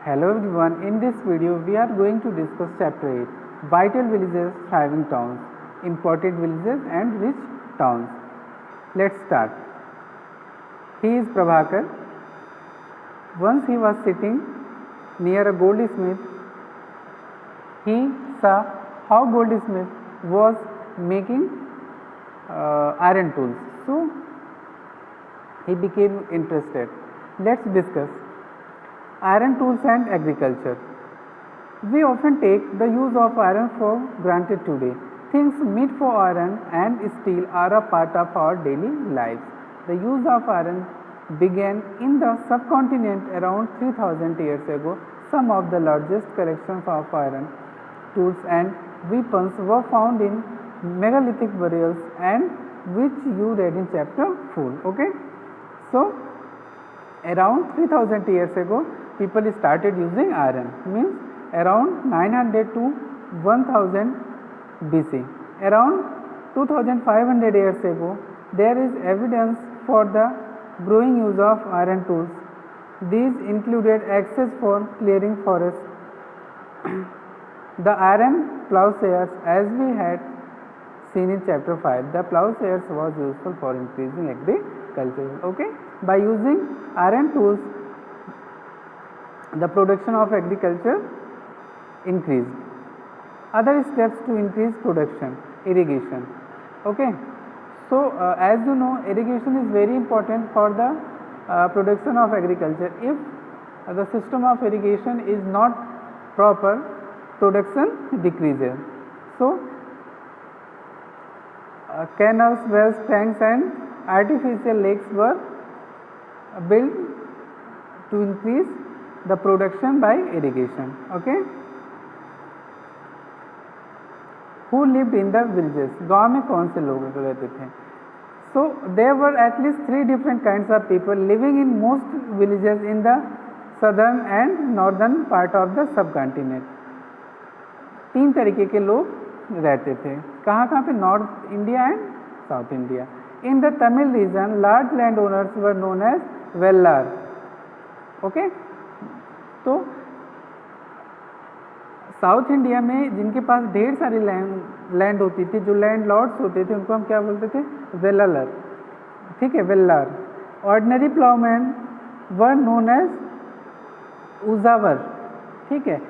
Hello everyone, in this video we are going to discuss chapter 8, vital villages, thriving towns, important villages and rich towns. Let's start. He is Prabhakar. Once he was sitting near a goldsmith. He saw how goldsmith was making iron tools. So he became interested. Let's discuss iron tools and agriculture. We often take the use of iron for granted today. Things made for iron and steel are a part of our daily lives. The use of iron began in the subcontinent around 3000 years ago. Some of the largest collections of iron tools and weapons were found in megalithic burials, and which you read in chapter 4. Okay, so around 3000 years ago people started using iron, means around 900 to 1000 BC. Around 2500 years ago there is evidence for the growing use of iron tools. These included axes for clearing forests, the iron plowshares, as we had seen in chapter 5. The plowshares was useful for increasing agriculture. Okay, by using iron tools the production of agriculture increased. Other steps to increase production: irrigation. Okay, so as you know, irrigation is very important for the production of agriculture. If the system of irrigation is not proper, production decreases. So canals, wells, tanks and artificial lakes were built to increase the production by irrigation. Okay, who lived in the villages? गाँव में कौन से लोग रहते थे? So there were at least 3 different kinds of people living in most villages in the southern and northern part of the subcontinent. 3 तरीके के लोग रहते थे. कहाँ पे? North India and south India. In the Tamil region, large landowners were known as Vellar. Okay, तो south India में जिनके पास ढेर सारी लैंड होती थी, जो लैंड लॉर्ड्स होते थे, उनको हम क्या बोलते थे? वेल्लार. ठीक है, Vellalar. Ordinary ploughman were known as Uzhavar. ठीक है,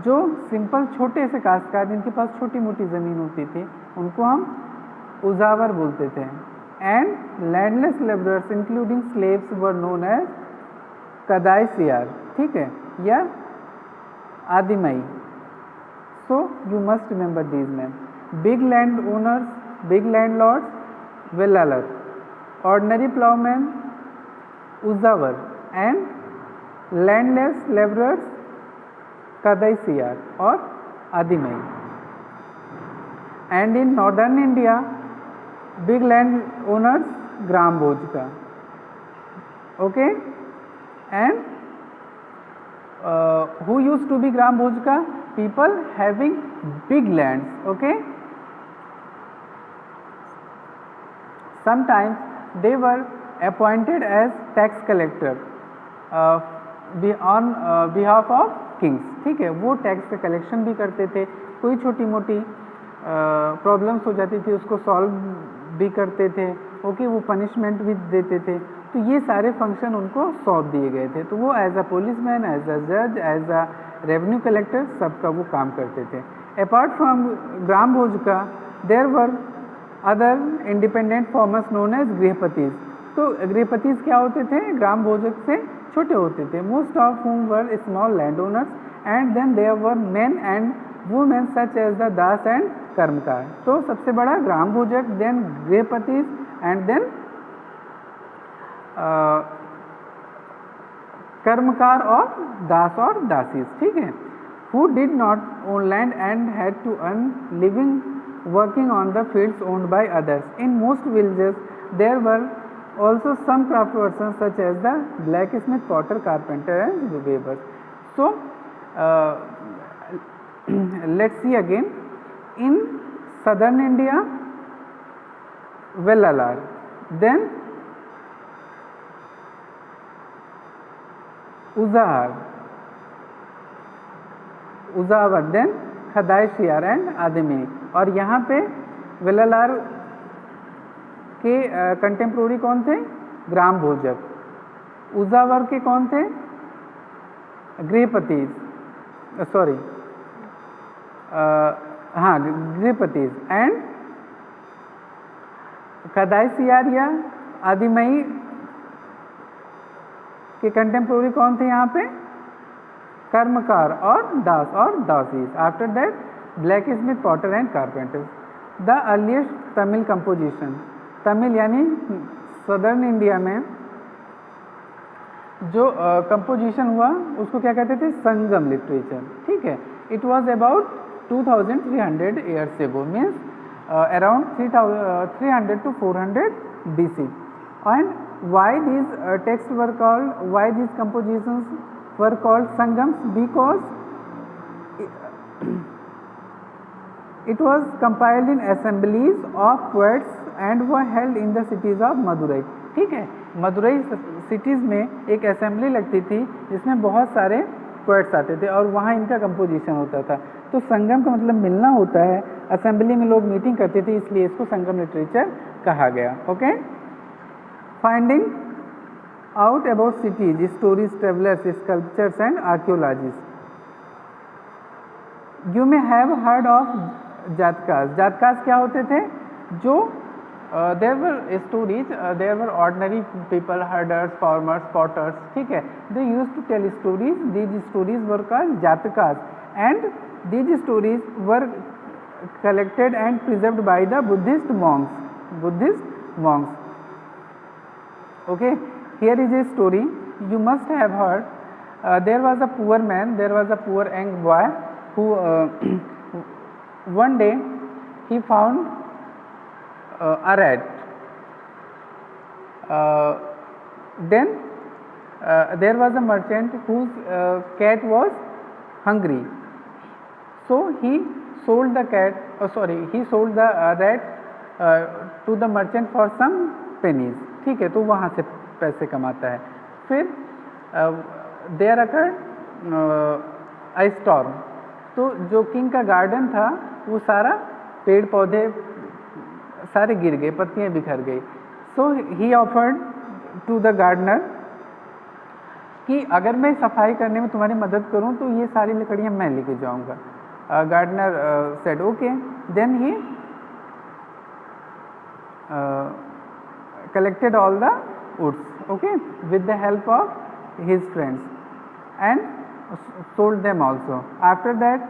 जो सिंपल छोटे से काश्तकार जिनके पास छोटी मोटी ज़मीन होती थी उनको हम उजावर बोलते थे. And landless labourers including slaves were known as Kadaisiyar. ठीक है, या आदिमाई. So you must remember these names. Big land owners, big landlords, Vellalar. Ordinary plowmen, Uzavar. And landless laborers, Kadaisiyar or Adimai. And in northern India, big land owners, Gram Bhojka. Okay, and who used to be Gram Bhojka? People having big lands. Okay, sometimes they were appointed as tax collector on behalf of kings. ठीक है, वो tax का collection भी करते थे. कोई छोटी मोटी प्रॉब्लम्स हो जाती थी उसको सॉल्व भी करते थे. ओके, वो पनिशमेंट भी देते थे. तो ये सारे फंक्शन उनको सौंप दिए गए थे. तो वो as a policeman, as a जज, एज अ रेवेन्यू कलेक्टर सबका वो काम करते थे. Apart from grama bhojaka there were other independent farmers known as grihapatis. तो गृहपतिज क्या होते थे? ग्राम भोजक से छोटे होते थे. Most of whom were small land owners and then there were men and women such as the Das and Karmakar. तो सबसे बड़ा ग्राम भोजक, देन गृहपतिज एंड देन कर्मकार और दास और दासीज. ठीक है, who did not own land and had to earn living working on the fields owned by others. In most villages there were also some craft persons such as the blacksmith, potter, carpenter and weavers. So let's see again. In southern India, Vellalar, then Uzahar, Uzhavar, then Kadaisiyar and आदमी। और यहाँ पे वेलालार के contemporary कौन थे? ग्राम भोजक। उजावर के कौन थे? गृहपति, सॉरी हाँ गृहपति। एंड खदाई सियार या आदिमई के कंटेम्प्रोरी कौन थे यहाँ पे? कर्मकार और दास और दासीज। After that blacksmith, potter and carpenter. The earliest Tamil composition, Tamil यानी सदर्न इंडिया में जो कंपोजिशन हुआ उसको क्या कहते थे? संगम लिटरेचर। ठीक है, it was about 2300 years ago, means around 300 to 400 BC. And why these texts were called, why these compositions were called Sangams? Because it was compiled in assemblies of poets and were held in the cities of Madurai. ठीक है, Madurai cities में एक assembly लगती थी जिसमें बहुत सारे poets आते थे और वहाँ इनका कंपोजिशन होता था। तो संगम का मतलब मिलना होता है, असेंबली में लोग मीटिंग करते थे, इसलिए इसको संगम लिटरेचर कहा गया। Okay, finding out about cities, stories, travellers, sculptures and archaeologies. You may have heard of Jatakas. Jatakas क्या होते थे? जो there were stories, there were ordinary people, herders, farmers, potters. ठीक है, they used to tell stories, these stories were called Jatakas and these stories were collected and preserved by the Buddhist monks. Okay, here is a story you must have heard. There was a poor man, there was a poor young boy who one day he found a rat. Then there was a merchant whose cat was hungry. So he sold the cat, he sold the rat to the merchant for some pennies. ठीक है, तो वहाँ से पैसे कमाता है। फिर there occurred a storm. तो जो किंग का गार्डन था वो सारा पेड़ पौधे सारे गिर गए, पत्तियाँ बिखर गई। So he offered to the gardener कि अगर मैं सफाई करने में तुम्हारी मदद करूँ तो ये सारी लकड़ियाँ मैं लेके जाऊँगा। Gardener said okay. Then he collected all the woods, okay, with the help of his friends and sold them also. After that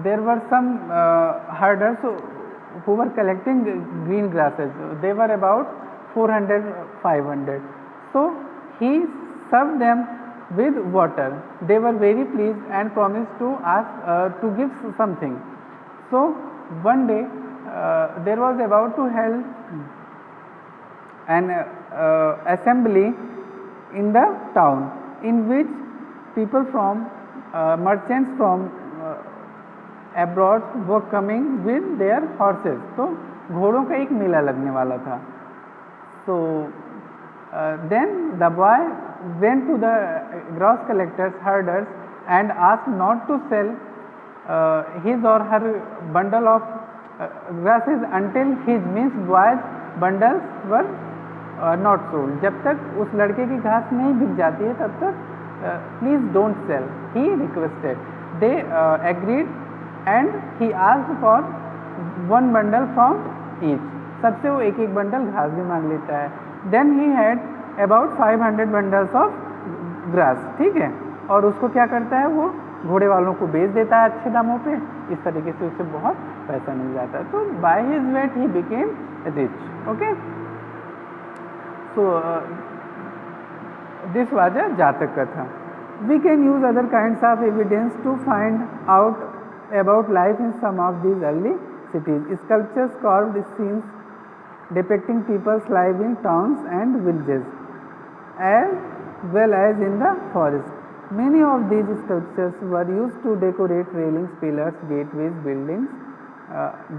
there were some herders who were collecting green grasses. They were about 400-500. So he served them with water. They were very pleased and promised to ask to give something. So one day there was about to held an assembly in the town in which people from merchants from abroad were coming with their horses. तो घोड़ों का एक मेला लगने वाला था। So then the boy went to the gross collectors, herders, and asked not to sell his or her bundle of grasses until his, means boy's bundles were not sold. जब तक उस लड़के की घास नहीं बिक जाती है तब तक please don't sell, he requested. They agreed and he asked for one bundle from each. सबसे वो एक एक बंडल घास भी मांग लेता है। Then he had about 500 bundles of grass. ठीक है, और उसको क्या करता है, वो घोड़े वालों को बेच देता है अच्छे दामों पे। इस तरीके से उसे बहुत पैसा मिल जाता है। तो by his weight he became rich. Okay, so this was a जातक कथा. We can use other kinds of evidence to find out about life in some of these early cities. Sculptures carved scenes depicting people's life in towns and villages, as well as in the forest. Many of these sculptures were used to decorate railings, pillars, gateways, buildings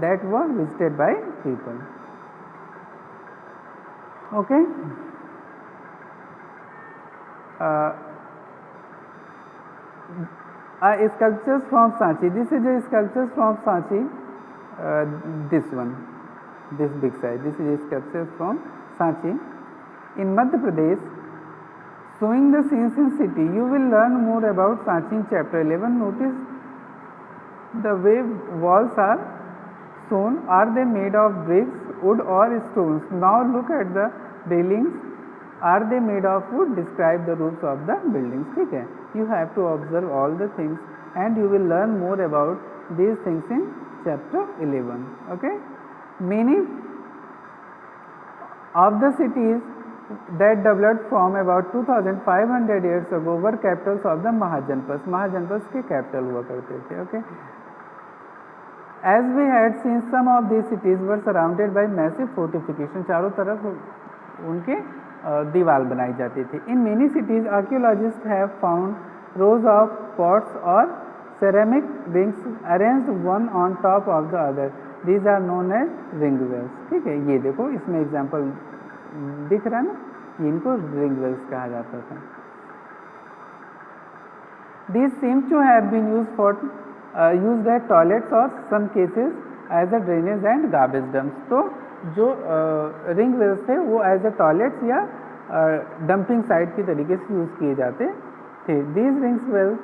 that were visited by people. Okay. sculptures from Sanchi. This is a sculptures from Sanchi. This one, this big size. This is a sculpture from Sanchi in Madhya Pradesh, showing the scenes in city. You will learn more about Sanchi in chapter 11. Notice the way walls are shown. Are they made of bricks, wood or stones? Now look at the railings. Are they made of wood? Describe the roofs of the buildings. ठीक है, you have to observe all the things and you will learn more about these things in chapter 11. Okay, many of the cities that developed from about 2500 years ago were capitals of the Mahajanpas. Mahajanpas के capital हुआ करते थे. Okay, as we had seen, some of these cities were surrounded by massive fortification. चारों तरफ उनके दीवार बनाई जाती थी. In many cities, archaeologists have found rows of pots or ceramic rings arranged one on top of the other. These are known as ring wells. ठीक है, ये देखो इसमें एग्जाम्पल दिख रहा है ना, इनको ring wells कहा जाता था. These seem to have been used as toilets or some cases as a drainage and garbage dumps. तो जो रिंग वेल्स थे वो एज ए टॉयलेट्स या डंपिंग साइट की तरीके से यूज़ किए जाते थे. These rings wells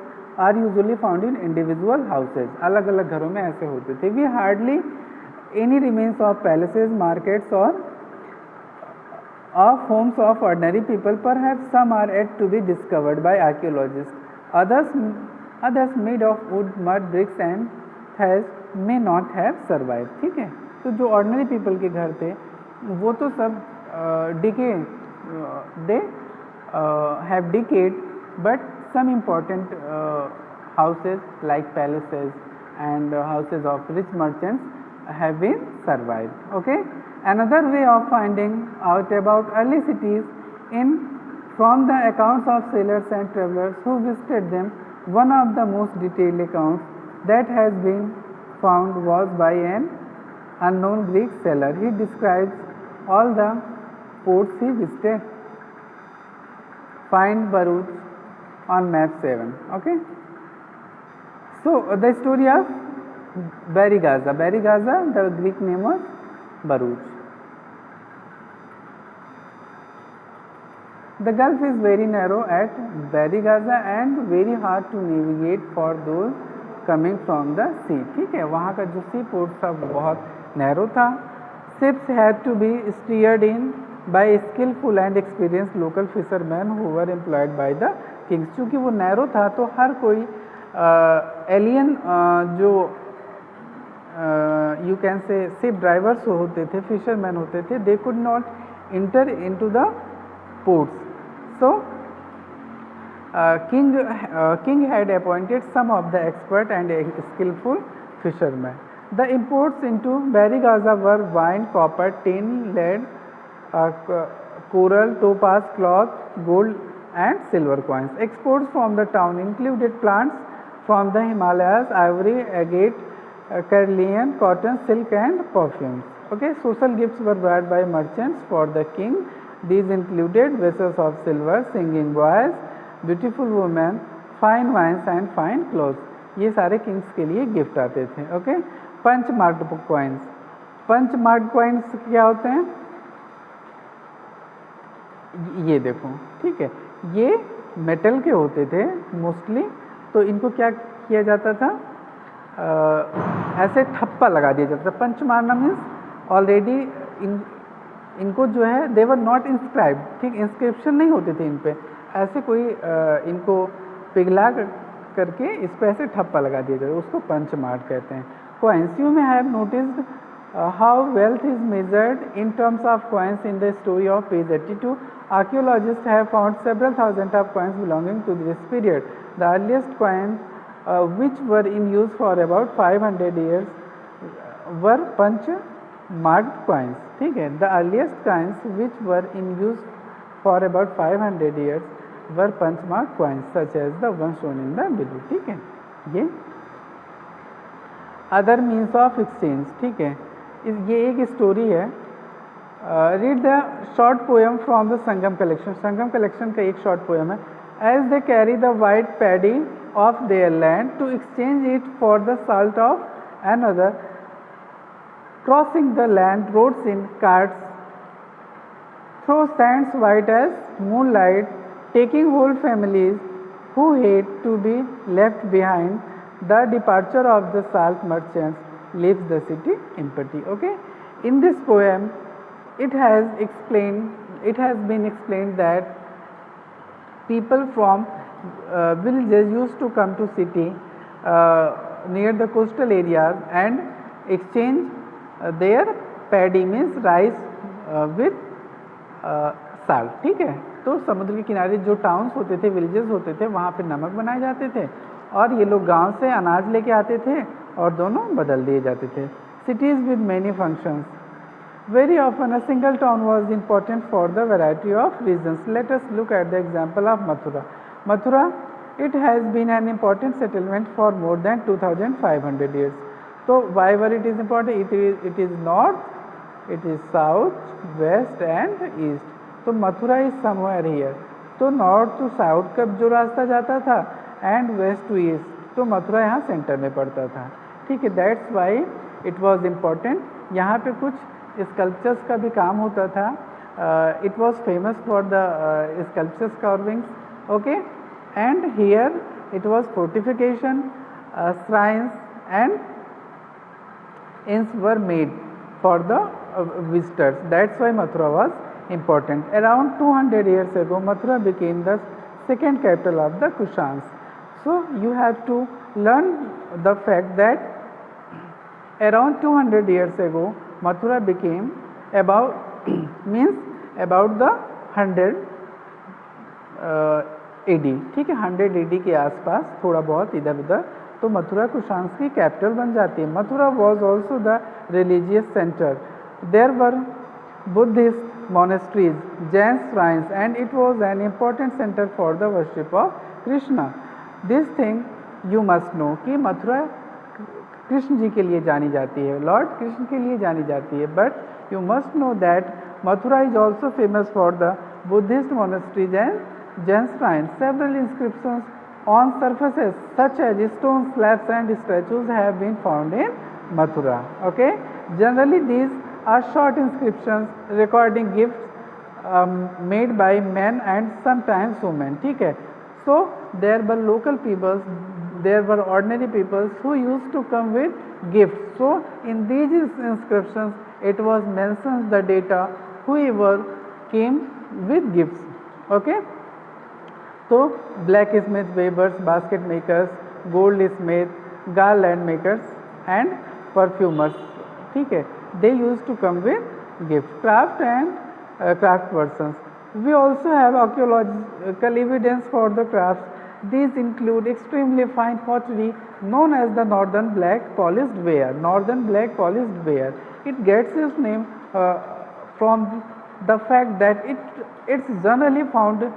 are usually found in individual houses. अलग अलग घरों में ऐसे होते थे. We hardly any remains of palaces, markets और of homes of ordinary people. Perhaps some are yet to be discovered by archaeologist. others made of wood, mud, bricks and thatch may not have survived. ठीक है, तो जो ordinary people के घर थे वो तो सब decay they have decayed, but some important houses like palaces and houses of rich merchants have been survived. Okay, another way of finding out about early cities in from the accounts of sailors and travelers who visited them. One of the most detailed accounts that has been found was by an unknown Greek sailor. He describes all the ports he visited. Find Baruch on map 7. Okay, so the story of Berigasa. Berigasa, the Greek name was Baruch. The gulf is very narrow at Berigasa and very hard to navigate for those coming from the sea. ठीक है, वहाँ का जो सी port था वो बहुत narrow था. Ships had to be steered in by skillful and experienced local fishermen who were employed by the kings. चूँकि वो नैरो था तो हर कोई एलियन जो you can say ship drivers होते थे, फिशरमैन होते थे, they could not inter into the ports. So king had appointed some of the expert and skillful fishermen. The imports into Berigasa were wine, copper, tin, lead, coral, topaz, cloth, gold and silver coins. Exports from the town included plants from the Himalayas, ivory, agate, carnelian, cotton, silk and perfumes. Okay, social gifts were brought by merchants for the king. These included vessels of silver, singing boys, beautiful women, fine wines and fine clothes. ये सारे Kings के लिए gift आते थे. Okay, punch marked coins. Punch marked coins क्या होते हैं? ये देखो, ठीक है, ये मेटल के होते थे मोस्टली. तो इनको क्या किया जाता था? ऐसे ठप्पा लगा दिया जाता था. पंच मारना मीन्स ऑलरेडी इनको जो है दे वर नॉट इंस्क्राइब्ड. ठीक, इंस्क्रिप्शन नहीं होते थे इन पे. ऐसे कोई इनको पिघला करके इस पे ऐसे ठप्पा लगा दिया जाता है, उसको पंच मार्क कहते हैं. Coins. You may have noticed how wealth is measured in terms of coins in the story of page 82. Archaeologists have found several thousand of coins belonging to this period. The earliest coins which were in use for about 500 years were punch marked coins. ठीक है, the earliest coins which were in use for about 500 years were punch marked coins such as the one shown in the below. ठीक है, ये other means of exchange. ठीक है, ये एक story है. Read the short poem from the Sangam collection. Sangam collection का एक शॉर्ट पोएम है. As they carry the white paddy of their land to exchange it for the salt of another, crossing the land roads in carts through sands white as moonlight, taking whole families who hate to be left behind. The departure of the salt merchants leaves the city empty. Okay, in this poem, it has been explained that people from villages used to come to city near the coastal areas and exchange their paddy means rice with salt. ठीक है, तो समुद्र के किनारे जो towns होते थे, villages होते थे, वहाँ पे नमक बनाए जाते थे और ये लोग गांव से अनाज लेके आते थे और दोनों बदल दिए जाते थे. Cities with many functions. Very often a single town was important for the variety of reasons. Let us look at the example of Mathura. Mathura, it has been an important settlement for more than 2500 years. So why were it is important? It is north, it is south, west and east. तो Mathura is somewhere here. तो north to south का जो रास्ता जाता था and waste to east, तो मथुरा यहाँ centre में पड़ता था. ठीक है, that's why it was important. यहाँ पे कुछ स्कल्पचर्स का भी काम होता था. It was famous for the sculptures carvings. Okay, and here it was fortification, shrines and inns were made for the visitors. That's why Mathura was important. Around 200 years ago, Mathura became the second capital of the Kushans. So you have to learn the fact that around 200 years ago, Mathura became about means about the 100 AD. ठीक है, 100 AD के आसपास थोड़ा बहुत इधर उधर, तो मथुरा कुशांस की कैपिटल बन जाती है. Mathura was also the religious centre. There were Buddhist monasteries, Jain shrines and it was an important centre for the worship of Krishna. This thing you must know कि मथुरा कृष्ण जी के लिए जानी जाती है, लॉर्ड कृष्ण के लिए जानी जाती है. But you must know that Mathura is also famous for the Buddhist monasteries and Jain shrines. Several inscriptions on surfaces such as stone slabs and statues have been found in Mathura. Okay, generally these are short inscriptions recording gifts made by men and sometimes women. ठीक है, so there were local peoples, there were ordinary peoples who used to come with gifts. So in these inscriptions it was mentioned the data whoever came with gifts. Okay, तो blacksmith, weavers, basket makers, goldsmith, garland makers and perfumers. ठीक है, they use to come with gift. Craft and craft persons. We also have archaeological evidence for the craft. These include extremely fine pottery known as the northern black polished ware. Northern black polished ware. It gets its name from the fact that it's generally found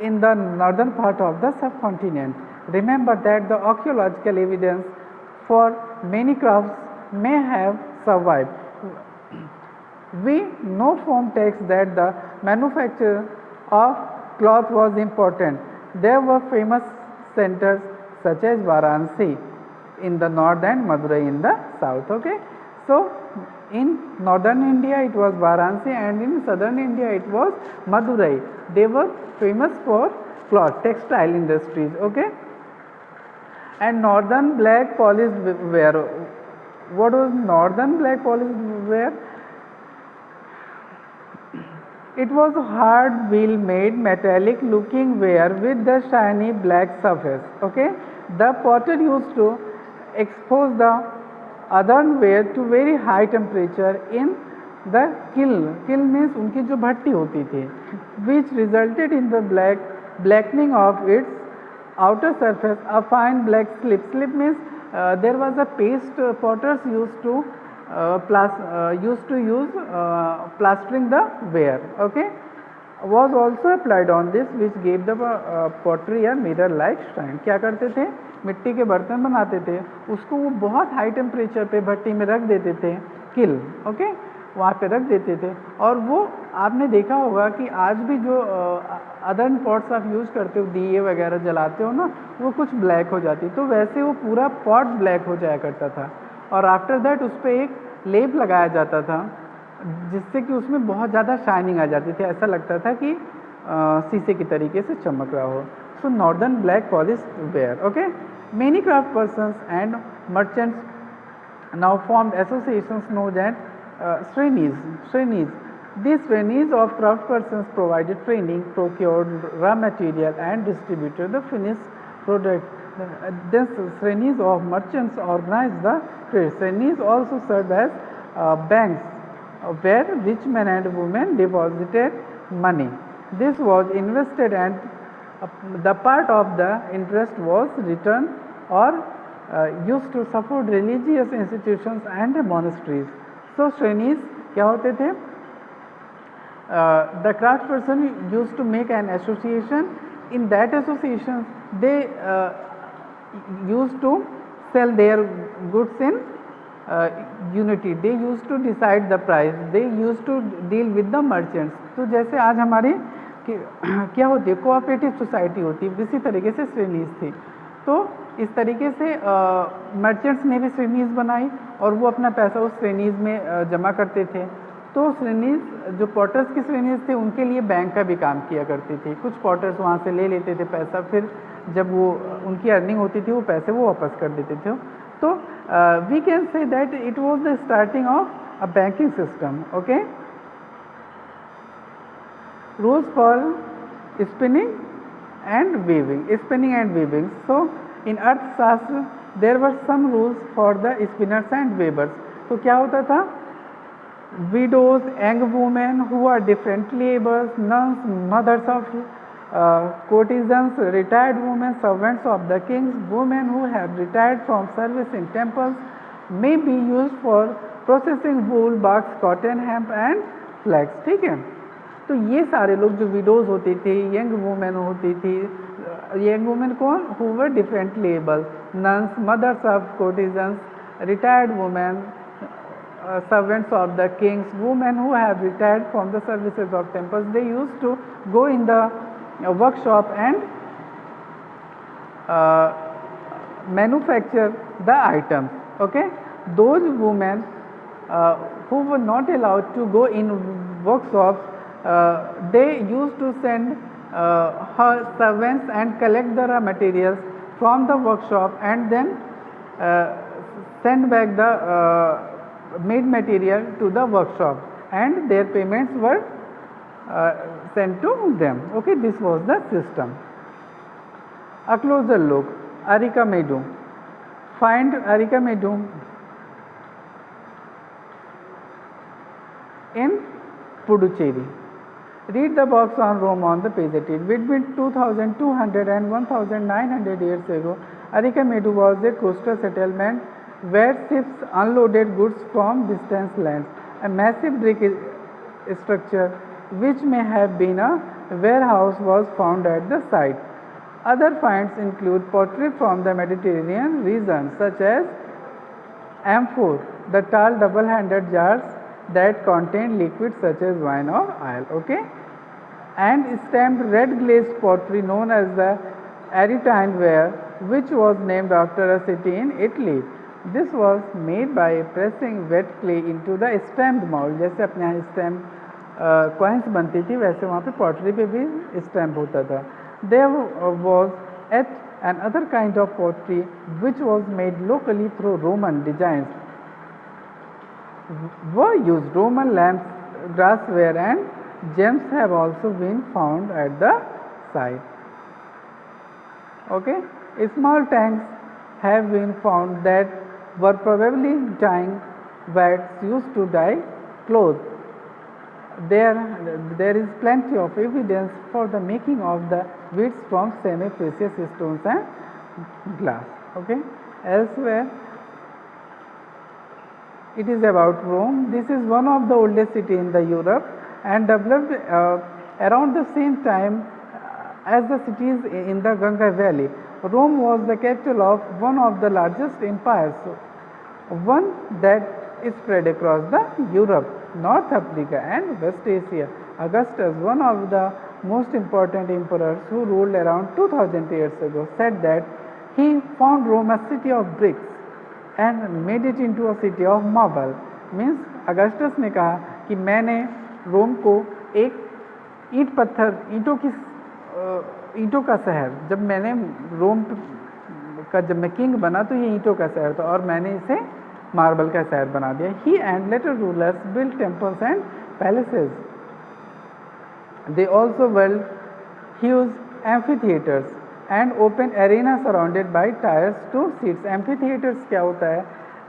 in the northern part of the subcontinent. Remember that the archaeological evidence for many crafts may have survived. We know from texts that the manufacture of cloth was important. There were famous centers such as Varanasi in the north and Madurai in the south. Okay, so in northern India it was Varanasi and in southern India it was Madurai. They were famous for cloth, textile industries. Okay, and northern black polished ware. What was northern black polished ware? It was hard wheel made metallic looking ware with the shiny black surface. Okay, the potter used to expose the earthenware to very high temperature in the kiln. Kiln means उनकी जो भट्टी होती थी, which resulted in the blackening of its outer surface. A fine black slip. Slip means there was a paste potters used to use plastering the ware. Okay, was also applied on this, which gave the pottery a mirror-like shine. क्या करते थे? मिट्टी के बर्तन बनाते थे, उसको वो बहुत हाई टेम्परेचर पे भट्टी में रख देते थे, किल. ओके, वहाँ पे रख देते थे। और वो आपने देखा होगा कि आज भी जो अदर पॉट्स आप यूज़ करते हो, दिए वगैरह जलाते हो ना, वो कुछ ब्लैक हो जाती, तो वैसे वो पूरा पॉट ब्लैक हो जाया करता था। और आफ्टर दैट उस पर एक लेप लगाया जाता था जिससे कि उसमें बहुत ज़्यादा शाइनिंग आ जाती थी, ऐसा लगता था कि शीशे की तरीके से चमक रहा हो। So northern black polished ware, okay. Many craft persons and merchants now formed associations known as Shrenis. These Shrenis of craftspersons provided training, procured raw material and distributed the finished product. These Shrenis of merchants organized the trade. Shrenis also served as banks where rich men and women deposited money. This was invested and the part of the interest was returned or used to support religious institutions and monasteries. So Shrenis क्या होते थे? The craft person used to make an association. In that association, they used to sell their goods in unity. They used to decide the price. They used to deal with the merchants. तो जैसे आज हमारी क्या होती है, cooperative society होती है, इसी तरीके से श्रेणीज थी। तो इस तरीके से मर्चेंट्स ने भी श्रेणीज बनाई और वो अपना पैसा उस श्रेणीज में जमा करते थे। तो श्रेणीज जो पॉटर्स की श्रेणीज थे उनके लिए बैंक का भी काम किया करती थी। कुछ पॉटर्स वहाँ से ले लेते थे पैसा, फिर जब वो उनकी अर्निंग होती थी वो पैसे वो वापस कर देते थे। तो we can say that it was the starting of a banking system, okay. Rules for spinning and weaving. So in अर्थशास्त्र there were some rules for the spinners and weavers. तो क्या होता था? Widows, young women who are differently able, nuns, mothers of courtesans, retired women, servants of the kings, women who have retired from service in temples may be used for processing wool, barks, cotton, hemp and flax. ठीक है। तो ये सारे लोग जो widows होती थी, young women होती थी, यंग वुमेन कौन? Who were differently abled, nuns, mothers of courtesans, retired women, servants of the kings, women who have retired from the services of temples, they used to go in the workshop and manufacture the items, okay. Those women who were not allowed to go in workshops, they used to send her servants and collect the raw materials from the workshop and then send back the made material to the workshop and their payments were sent to them, okay. This was the system. A closer look, Arikamedu. Find Arikamedu in Puducherry. Read the box on Rome on the page 18. Between 2200 and 1900 years ago, Arikamedu was a coastal settlement where ships unloaded goods from distant lands. A massive brick structure, which may have been a warehouse, was found at the site. Other finds include pottery from the Mediterranean region, such as amphor, the tall double-handed jars that contain liquids such as wine or oil, okay, and stamped red glazed pottery known as the Aretine ware, which was named after a city in Italy. This was made by pressing wet clay into the stamped mold. जैसे अपने यहाँ stamp coins बनती थी वैसे वहाँ पे pottery पे भी स्टैम्प होता था. There was at another kind of pottery which was made locally through Roman designs. Were used Roman lamps, glassware and gems have also been found at the site. Okay, small tanks have been found that were probably dyeing vats used to dye clothes. There is plenty of evidence for the making of the beads from semi-precious stones and glass. Okay, elsewhere it is about Rome. This is one of the oldest city in the Europe and developed around the same time as the cities in the Ganga Valley. Rome was the capital of one of the largest empires, one that spread across the Europe, North Africa and West Asia. Augustus, one of the most important emperors who ruled around 2000 years ago, said that he found Rome a city of bricks and made it into a city of marble. Means Augustus ने कहा कि मैंने रोम को एक ईंट पत्थर ईंटों का शहर, जब मैंने रोम का जब मैं किंग बना तो ये ईंटों का शहर था और मैंने इसे मार्बल का शहर बना दिया. He and later rulers built temples and palaces. They also built huge amphitheatres and open arena surrounded by tiers to seats. Amphitheatres क्या होता है?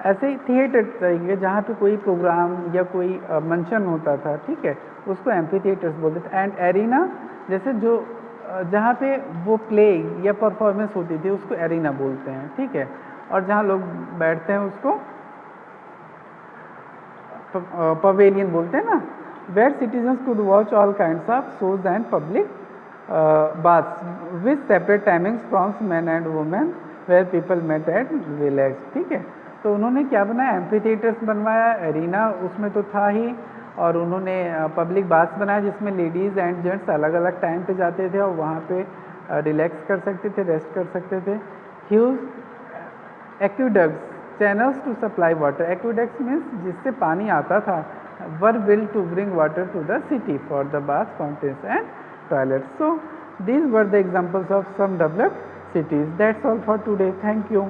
ऐसे थिएटर चाहिए जहाँ पे कोई प्रोग्राम या कोई मंचन होता था, ठीक है, उसको एम्फीथिएटर्स बोलते थे. एंड एरेना जैसे जो जहाँ पे वो प्ले या परफॉर्मेंस होती थी उसको एरेना बोलते हैं, ठीक है, और जहाँ लोग बैठते हैं उसको पवेलियन बोलते हैं ना. Where citizens could watch all kinds of shows and public baths with separate timings from man and women where people met at relax. ठीक है, तो उन्होंने क्या बनाया? एम्फीथिएटर्स बनवाया, एरिना उसमें तो था ही, और उन्होंने पब्लिक बाथ्स बनाया जिसमें लेडीज़ एंड जेंट्स अलग अलग टाइम पे जाते थे और वहाँ पे रिलैक्स कर सकते थे, रेस्ट कर सकते थे. Huge aqueducts channels to supply water. Aqueducts means जिससे पानी आता था, were build to bring water to the city for the bath, fountains and toilets. So these were the examples of some developed cities. That's all for today. Thank you.